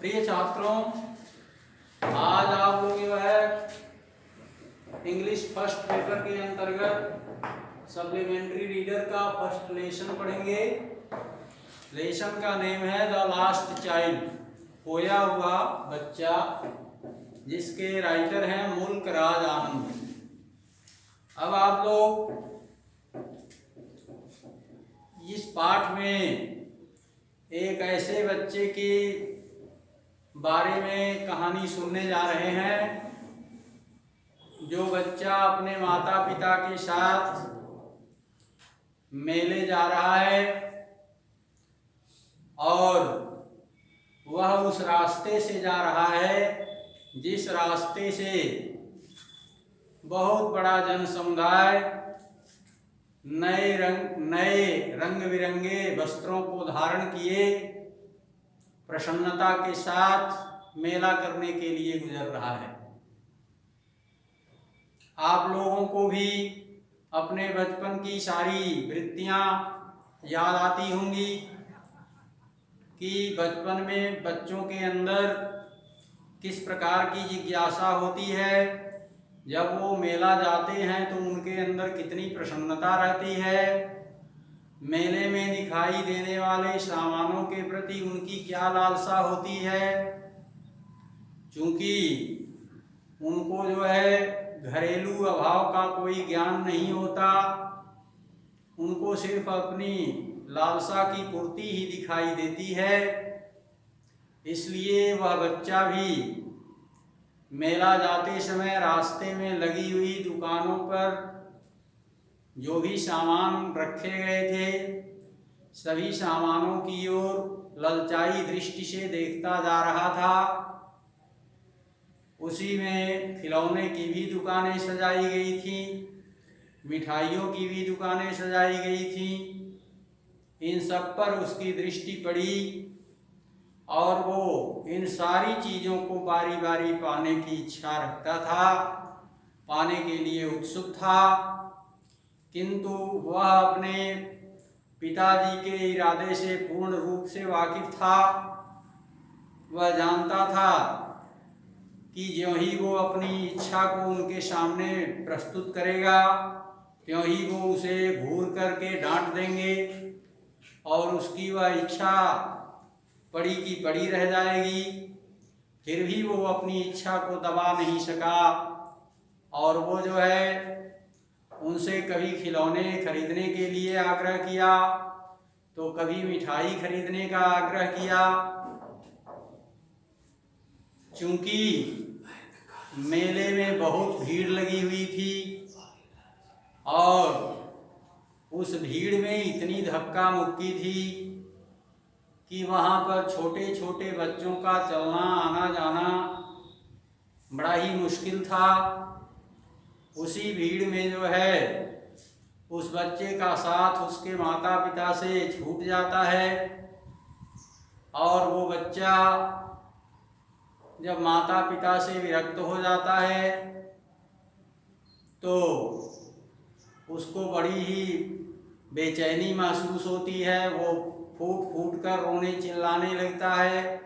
प्रिय छात्रों, आज आप लोग जो है इंग्लिश फर्स्ट पेपर के अंतर्गत सप्लीमेंट्री रीडर का फर्स्ट लेसन पढ़ेंगे। लेसन का नेम है द लास्ट चाइल्ड, खोया हुआ बच्चा, जिसके राइटर हैं मुल्क राज आनंद। अब आप लोग इस पाठ में एक ऐसे बच्चे के बारे में कहानी सुनने जा रहे हैं जो बच्चा अपने माता पिता के साथ मेले जा रहा है और वह उस रास्ते से जा रहा है जिस रास्ते से बहुत बड़ा जन समुदाय नए रंग बिरंगे वस्त्रों को धारण किए प्रसन्नता के साथ मेला करने के लिए गुजर रहा है। आप लोगों को भी अपने बचपन की सारी वृत्तियां याद आती होंगी कि बचपन में बच्चों के अंदर किस प्रकार की जिज्ञासा होती है। जब वो मेला जाते हैं तो उनके अंदर कितनी प्रसन्नता रहती है। मेले में दिखाई देने वाले सामानों के प्रति उनकी क्या लालसा होती है। चूंकि उनको जो है घरेलू अभाव का कोई ज्ञान नहीं होता, उनको सिर्फ अपनी लालसा की पूर्ति ही दिखाई देती है। इसलिए वह बच्चा भी मेला जाते समय रास्ते में लगी हुई दुकानों पर जो भी सामान रखे गए थे, सभी सामानों की ओर ललचाई दृष्टि से देखता जा रहा था। उसी में खिलौने की भी दुकानें सजाई गई थीं, मिठाइयों की भी दुकानें सजाई गई थीं। इन सब पर उसकी दृष्टि पड़ी और वो इन सारी चीज़ों को बारी बारी पाने की इच्छा रखता था, पाने के लिए उत्सुक था। किंतु वह अपने पिताजी के इरादे से पूर्ण रूप से वाकिफ था। वह जानता था कि ज्यों ही वो अपनी इच्छा को उनके सामने प्रस्तुत करेगा, त्यों ही वो उसे घूर करके डांट देंगे और उसकी वह इच्छा पड़ी की पड़ी रह जाएगी। फिर भी वो अपनी इच्छा को दबा नहीं सका और वो जो है उनसे कभी खिलौने खरीदने के लिए आग्रह किया तो कभी मिठाई खरीदने का आग्रह किया। चूंकि मेले में बहुत भीड़ लगी हुई थी और उस भीड़ में इतनी धक्का मुक्की थी कि वहाँ पर छोटे छोटे बच्चों का चलना आना जाना बड़ा ही मुश्किल था। उसी भीड़ में जो है उस बच्चे का साथ उसके माता पिता से छूट जाता है और वो बच्चा जब माता पिता से विरक्त हो जाता है तो उसको बड़ी ही बेचैनी महसूस होती है। वो फूट फूट कर रोने चिल्लाने लगता है।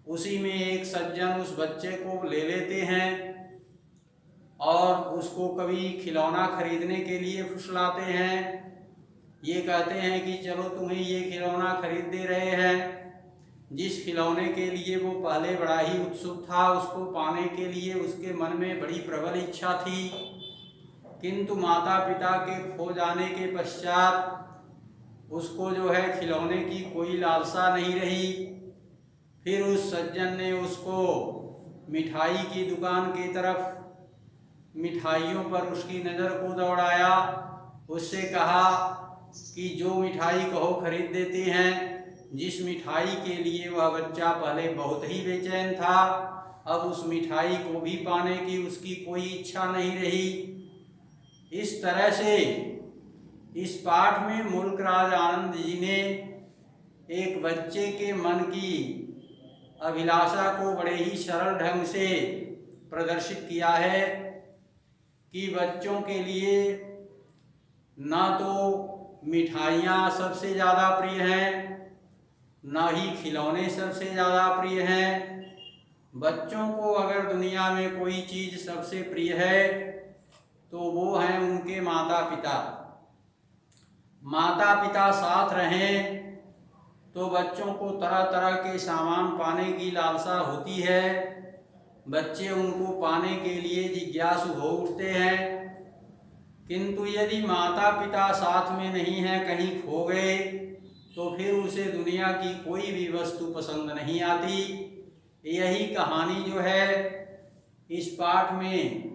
उसी में एक सज्जन उस बच्चे को ले लेते हैं और उसको कभी खिलौना खरीदने के लिए फुसलाते हैं। ये कहते हैं कि चलो तुम्हें ये खिलौना खरीद दे रहे हैं। जिस खिलौने के लिए वो पहले बड़ा ही उत्सुक था, उसको पाने के लिए उसके मन में बड़ी प्रबल इच्छा थी, किंतु माता पिता के खो जाने के पश्चात उसको जो है खिलौने की कोई लालसा नहीं रही। फिर उस सज्जन ने उसको मिठाई की दुकान की तरफ, मिठाइयों पर उसकी नज़र को दौड़ाया। उससे कहा कि जो मिठाई कहो खरीद देते हैं। जिस मिठाई के लिए वह बच्चा पहले बहुत ही बेचैन था, अब उस मिठाई को भी पाने की उसकी कोई इच्छा नहीं रही। इस तरह से इस पाठ में मुल्क राज आनंद जी ने एक बच्चे के मन की अभिलाषा को बड़े ही सरल ढंग से प्रदर्शित किया है कि बच्चों के लिए ना तो मिठाइयाँ सबसे ज़्यादा प्रिय हैं, ना ही खिलौने सबसे ज़्यादा प्रिय हैं। बच्चों को अगर दुनिया में कोई चीज़ सबसे प्रिय है तो वो हैं उनके माता पिता। माता पिता साथ रहें तो बच्चों को तरह तरह के सामान पाने की लालसा होती है। बच्चे उनको पाने के लिए जिज्ञासु हो उठते हैं। किंतु यदि माता पिता साथ में नहीं है, कहीं खो गए, तो फिर उसे दुनिया की कोई भी वस्तु पसंद नहीं आती। यही कहानी जो है इस पाठ में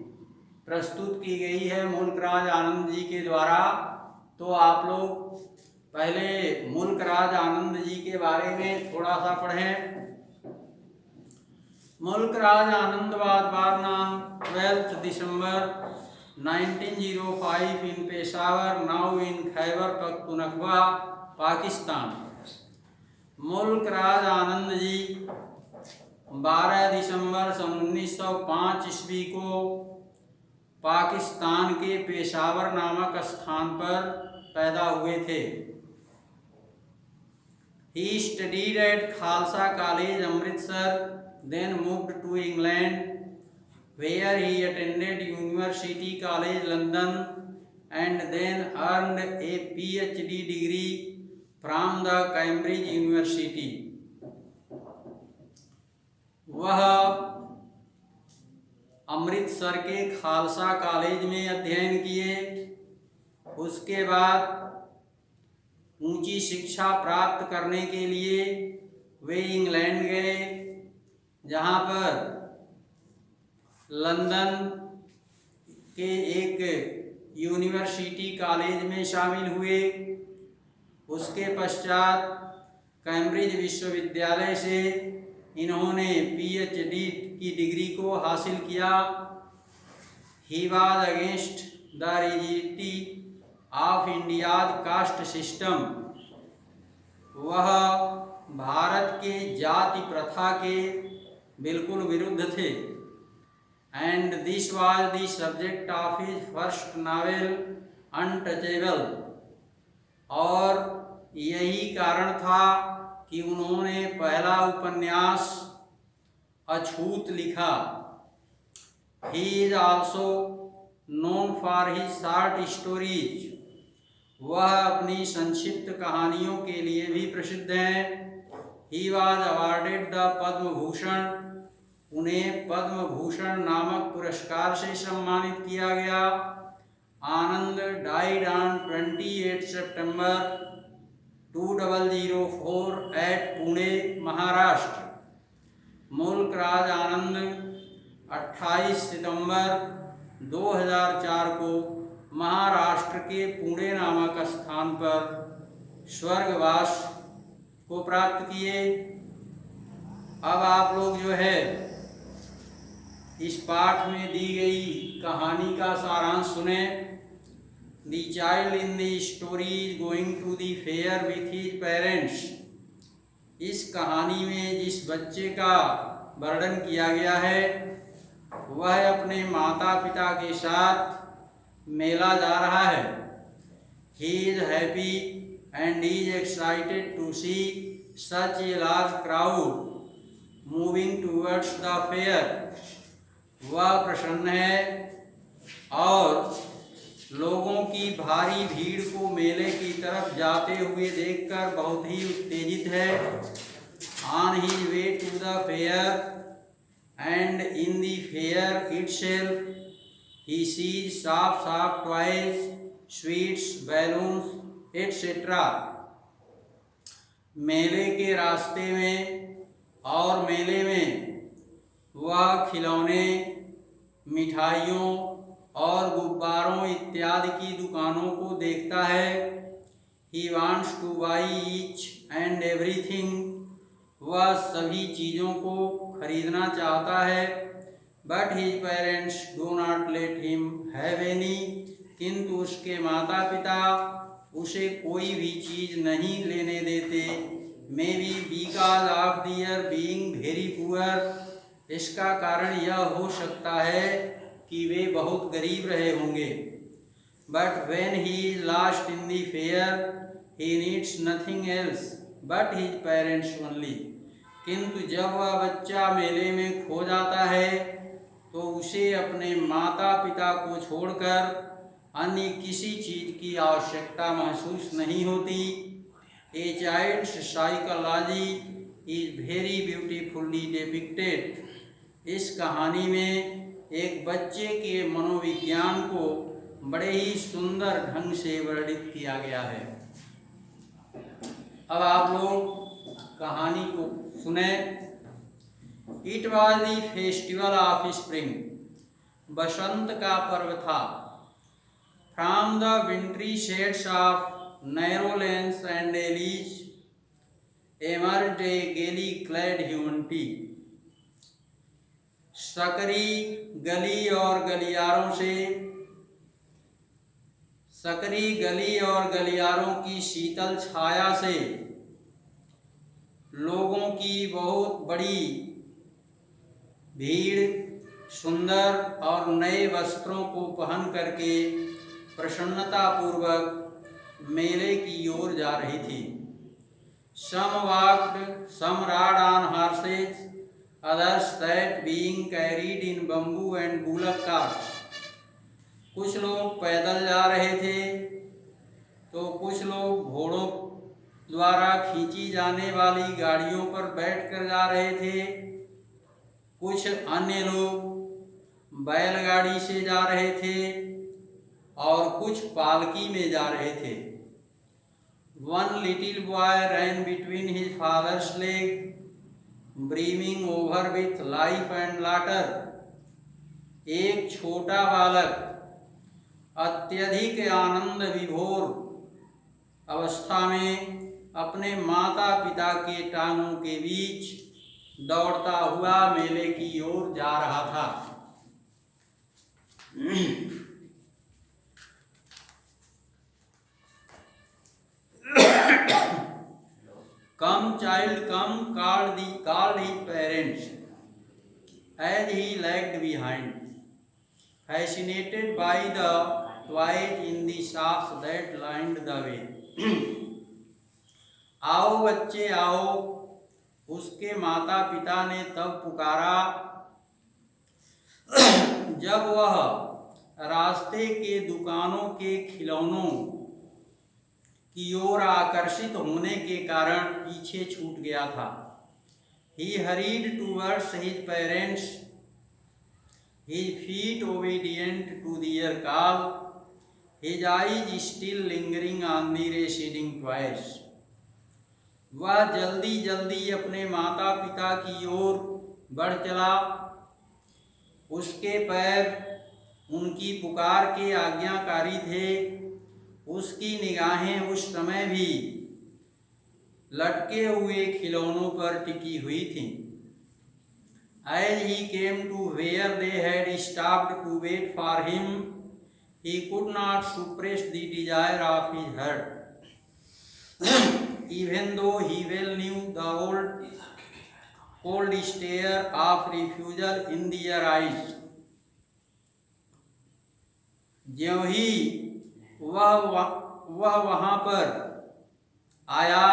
प्रस्तुत की गई है मुल्कराज आनंद जी के द्वारा। तो आप लोग पहले मुल्कराज आनंद जी के बारे में थोड़ा सा पढ़ें। मुल्कराज आनंद was born on 12th December 1905 in Peshawar, now in Khyber Pakhtunkhwa, Pakistan. Mulk Raj Anand ji 12 दिसंबर सन 1905 ईस्वी को पाकिस्तान के पेशावर नामक स्थान पर पैदा हुए थे। He studied at Khalsa College, Amritsar, then moved to England, where he attended University College London and then earned a PhD degree from the Cambridge University. वह अमृतसर के खालसा कॉलेज में अध्ययन किए। उसके बाद ऊंची शिक्षा प्राप्त करने के लिए वे इंग्लैंड गए, जहां पर लंदन के एक यूनिवर्सिटी कॉलेज में शामिल हुए। उसके पश्चात कैम्ब्रिज विश्वविद्यालय से इन्होंने पीएचडी की डिग्री को हासिल किया। He was against the rigidity of India's caste system. वह भारत के जाति प्रथा के बिल्कुल विरुद्ध थे। And this was the subject of his first novel untouchable. और यही कारण था कि उन्होंने पहला उपन्यास अछूत लिखा। He is also known for his short stories. वह अपनी संक्षिप्त कहानियों के लिए भी प्रसिद्ध हैं। He was awarded the Padma Bhushan. उन्हें पद्म भूषण नामक पुरस्कार से सम्मानित किया गया। Anand died on 28 September 2004 at Pune, Maharashtra. Mulkraj Anand 28 सितंबर 2004 को महाराष्ट्र के पुणे नामक स्थान पर स्वर्गवास को प्राप्त किए। अब आप लोग जो है इस पाठ में दी गई कहानी का सारांश सुने। The child in the story is going to the fair with his parents. इस कहानी में जिस बच्चे का वर्णन किया गया है वह अपने माता पिता के साथ मेला जा रहा है। He is happy and he is excited to see such a large crowd moving towards the fair. वह प्रसन्न है और लोगों की भारी भीड़ को मेले की तरफ जाते हुए देखकर बहुत ही उत्तेजित है। On his way to the fair and in the fair itself he sees shops of toys, sweets, balloons, etc. मेले के रास्ते में और मेले में वह खिलौने, मिठाइयों और गुब्बारों इत्यादि की दुकानों को देखता है। He wants to buy each and everything. वह सभी चीज़ों को खरीदना चाहता है। But his parents do not let him have any. किंतु उसके माता पिता उसे कोई भी चीज़ नहीं लेने देते। Maybe because of their being very poor. इसका कारण यह हो सकता है कि वे बहुत गरीब रहे होंगे। But when he is lost in the fair, he needs nothing else but his parents only. किंतु जब वह बच्चा मेले में खो जाता है तो उसे अपने माता पिता को छोड़कर अन्य किसी चीज की आवश्यकता महसूस नहीं होती। A child's psychology is very beautifully depicted. इस कहानी में एक बच्चे के मनोविज्ञान को बड़े ही सुंदर ढंग से वर्णित किया गया है। अब आप लोग कहानी को सुने। It was the festival of spring. बसंत का पर्व था। From the wintry shades of narrow lanes and alleys emerged a gaily clad humanity. सकरी गली और गलियारों की शीतल छाया से लोगों की बहुत बड़ी भीड़ सुंदर और नए वस्त्रों को पहन करके प्रसन्नता पूर्वक मेले की ओर जा रही थी। Some walked, some rode on horses, others sat being carried in bamboo and bullock carts. कुछ लोग पैदल जा रहे थे तो कुछ लोग घोड़ों द्वारा खींची जाने वाली गाड़ियों पर बैठकर जा रहे थे। कुछ अन्य लोग बैलगाड़ी से जा रहे थे और कुछ पालकी में जा रहे थे। One little boy ran between his father's legs, brimming over with life and laughter. एक छोटा बालक अत्यधिक आनंद विभोर अवस्था में अपने माता पिता के टांगों के बीच दौड़ता हुआ मेले की ओर जा रहा था। Come child come, called his parents as he lagged behind, fascinated by the toys in the shops that lined the way. आओ बच्चे आओ, उसके माता पिता ने तब पुकारा जब वह रास्ते के दुकानों के खिलौनों की ओर आकर्षित होने के कारण पीछे छूट गया था। He hurried towards his parents, his feet obedient to their call, his eyes still lingering on the receding toys. वह जल्दी जल्दी अपने माता पिता की ओर बढ़ चला। उसके पैर उनकी पुकार के आज्ञाकारी थे। उसकी निगाहें उस समय भी लटके हुए खिलौनों पर टिकी हुई थीं। As he came to where they had stopped to wait for him, he could not suppress the desire of his heart, even though he well knew the cold stare of refusal in their eyes. ज्यों ही वह वहाँ पर आया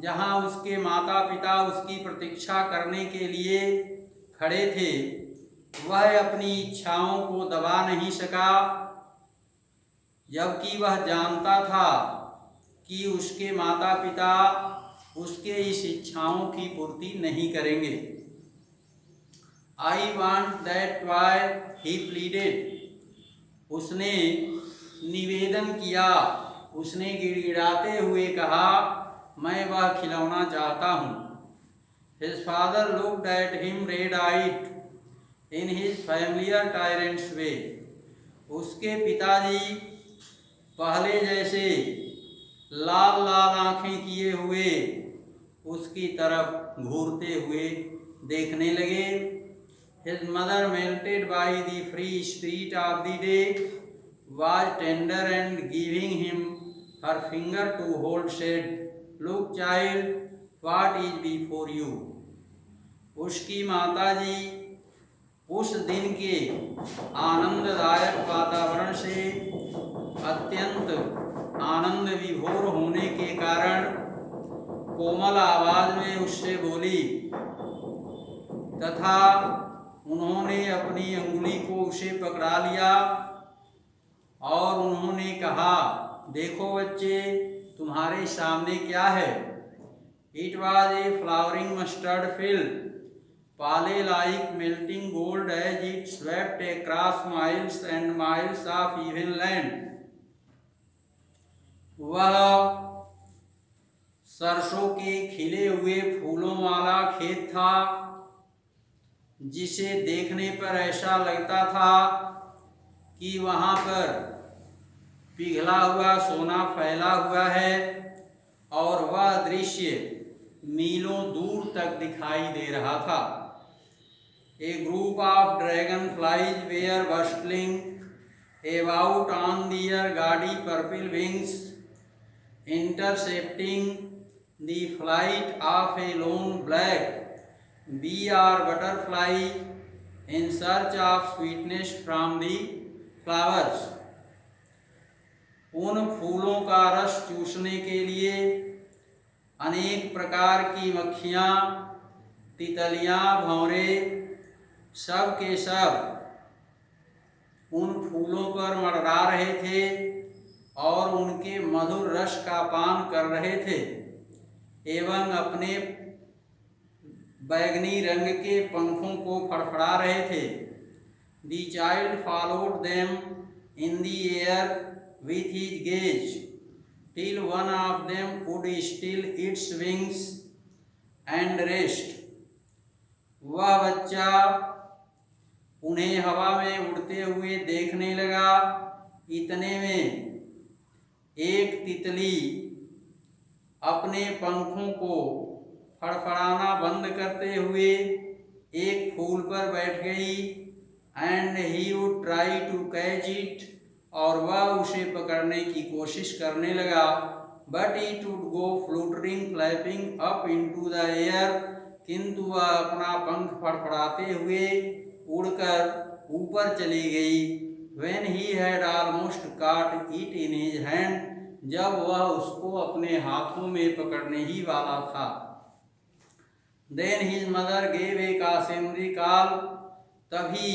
जहाँ उसके माता पिता उसकी प्रतीक्षा करने के लिए खड़े थे, वह अपनी इच्छाओं को दबा नहीं सका, जबकि वह जानता था कि उसके माता पिता उसके इस इच्छाओं की पूर्ति नहीं करेंगे। I want that toy, he pleaded. उसने निवेदन किया, उसने गिड़गिड़ाते हुए कहा, मैं वह खिलौना चाहता हूँ। His father looked at him red-eyed in his familiar tyrant's way. उसके पिताजी पहले जैसे लाल लाल आंखें किए हुए उसकी तरफ घूरते हुए देखने लगे। His mother, melted by the free spirit of the day, was tender and giving him her finger to hold, said, "Look, child, what is before you?" उसकी माताजी उस दिन के आनंददायक वातावरण से अत्यंत आनंद विभोर होने के कारण कोमल आवाज में उससे बोली तथा उन्होंने अपनी अंगुली को उसे पकड़ा लिया और उन्होंने कहा, देखो बच्चे, तुम्हारे सामने क्या है? It was a flowering mustard field, pale like melting gold as it swept across miles and miles of even land. वह सरसों के खिले हुए फूलों वाला खेत था जिसे देखने पर ऐसा लगता था कि वहाँ पर पिघला हुआ सोना फैला हुआ है और वह दृश्य मीलों दूर तक दिखाई दे रहा था। A group of dragon flies were bustling about on their gaudy purple wings, intercepting the flight of a lone black bee or butterfly in search of sweetness from the flowers। उन फूलों का रस चूसने के लिए अनेक प्रकार की मक्खियाँ, तितलियाँ, भंवरे सब के सब उन फूलों पर मंडरा रहे थे और उनके मधुर रस का पान कर रहे थे एवं अपने बैगनी रंग के पंखों को फड़फड़ा रहे थे। The child followed them in the air with his gaze till one of them would still its wings and rest। वह बच्चा उन्हें हवा में उड़ते हुए देखने लगा। इतने में एक तितली अपने पंखों को फड़फड़ाना बंद करते हुए एक फूल पर बैठ गई and he would try to catch it, और वह उसे पकड़ने की कोशिश करने लगा। But it would go fluttering flapping up into the air, किंतु वह अपना पंख फड़फड़ाते हुए उड़कर ऊपर चली गई। When he had almost caught it in his hand, जब वह उसको अपने हाथों में पकड़ने ही वाला था। Then his mother gave a cautionary call, तभी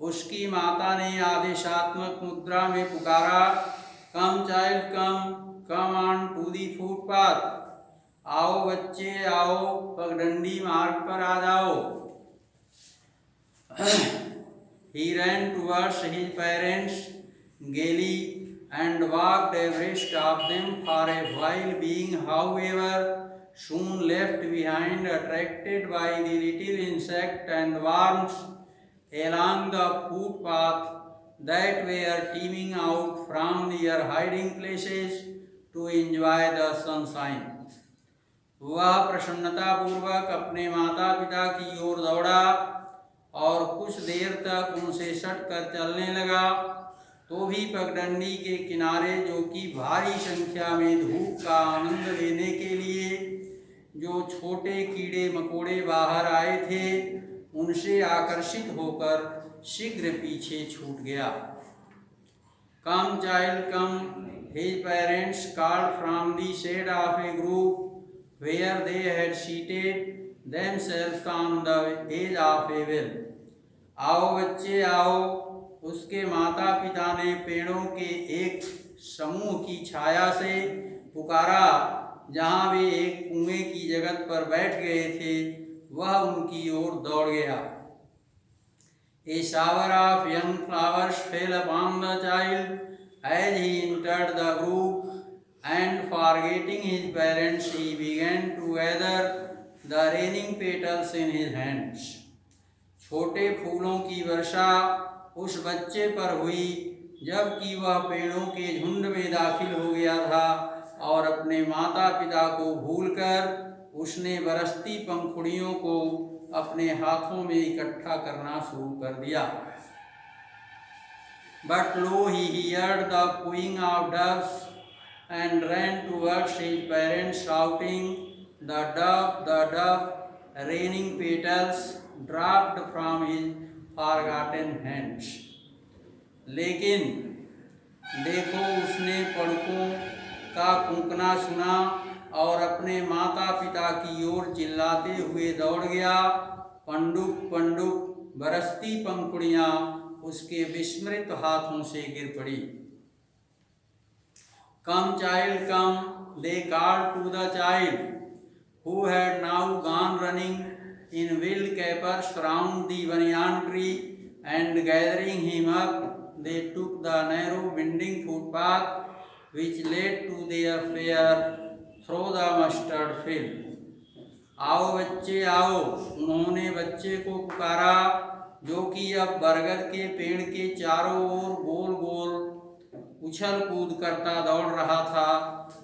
उसकी माता ने आदेशात्मक मुद्रा में पुकारा, Come child come, come on to the footpath। आओ बच्चे आओ, पगडंडी मार्ग पर आ जाओ। He ran towards his parents gaily and walked abreast of them for a while, being, however, soon left behind, attracted by the little insect and worms along the footpath that were teeming out from their hiding places to enjoy the sunshine। वह प्रसन्नतापूर्वक अपने माता पिता की ओर दौड़ा और कुछ देर तक उनसे सटकर चलने लगा। तो भी पगडंडी के किनारे, जो कि भारी संख्या में धूप का आनंद लेने के लिए जो छोटे कीड़े मकोड़े बाहर आए थे, उनसे आकर्षित होकर शीघ्र पीछे छूट गया। Come child come, his parents called from the shade of a group where they had seated themselves on the edge of a well। आओ बच्चे आओ, उसके माता पिता ने पेड़ों के एक समूह की छाया से पुकारा जहाँ वे एक कुएं की जगह पर बैठ गए थे। वह उनकी ओर दौड़ गया। A shower of young flowers fell upon the child as he entered the group, and forgetting his parents, he began to gather the raining petals in his hands। छोटे फूलों की वर्षा उस बच्चे पर हुई जबकि वह पेड़ों के झुंड में दाखिल हो गया था, और अपने माता पिता को भूलकर उसने बरसती पंखुड़ियों को अपने हाथों में इकट्ठा करना शुरू कर दिया। But lo, he heard the cooing of doves and ran towards his parents shouting, the dove, raining petals dropped from his forgotten hands। लेकिन देखो, उसने पड़कों का कूकना सुना और अपने माता पिता की ओर चिल्लाते हुए दौड़ गया। पंडुक पंडुक बरसती पंखुड़ियां उसके विस्मृत हाथों से गिर पड़ी। Come child come, they called to the child who had now gone running in wild capers round the banyan tree, and gathering him up, they took the narrow winding footpath which led to their fair through the mustard field. आओ बच्चे आओ, उन्होंने बच्चे को पुकारा जो कि अब बरगद के पेड़ के चारों ओर गोल गोल उछल कूद करता दौड़ रहा था,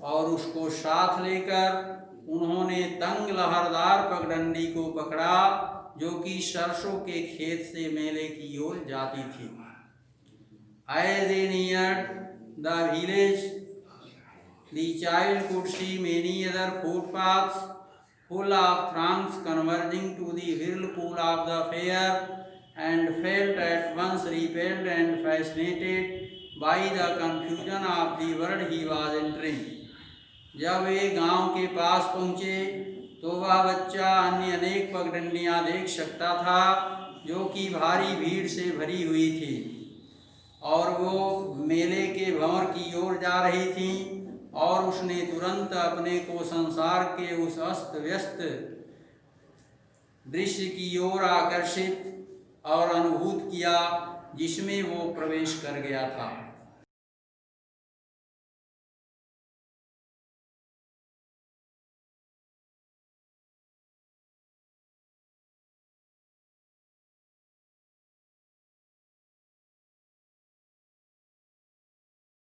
और उसको साथ लेकर उन्होंने तंग लहरदार पगडंडी को पकड़ा जो कि सरसों के खेत से मेले की ओर जाती थी। As they neared the village, the child could see many other footpaths full of throngs converging to the whirlpool of the fair, and felt at once repelled and fascinated by the confusion of the world he was entering. जब वे गांव के पास पहुँचे तो वह बच्चा अन्य अनेक पगडंडियाँ देख सकता था जो कि भारी भीड़ से भरी हुई थी, और वो मेले के भंवर की ओर जा रही थी, और उसने तुरंत अपने को संसार के उस अस्त व्यस्त दृश्य की ओर आकर्षित और अनुभूत किया जिसमें वो प्रवेश कर गया था।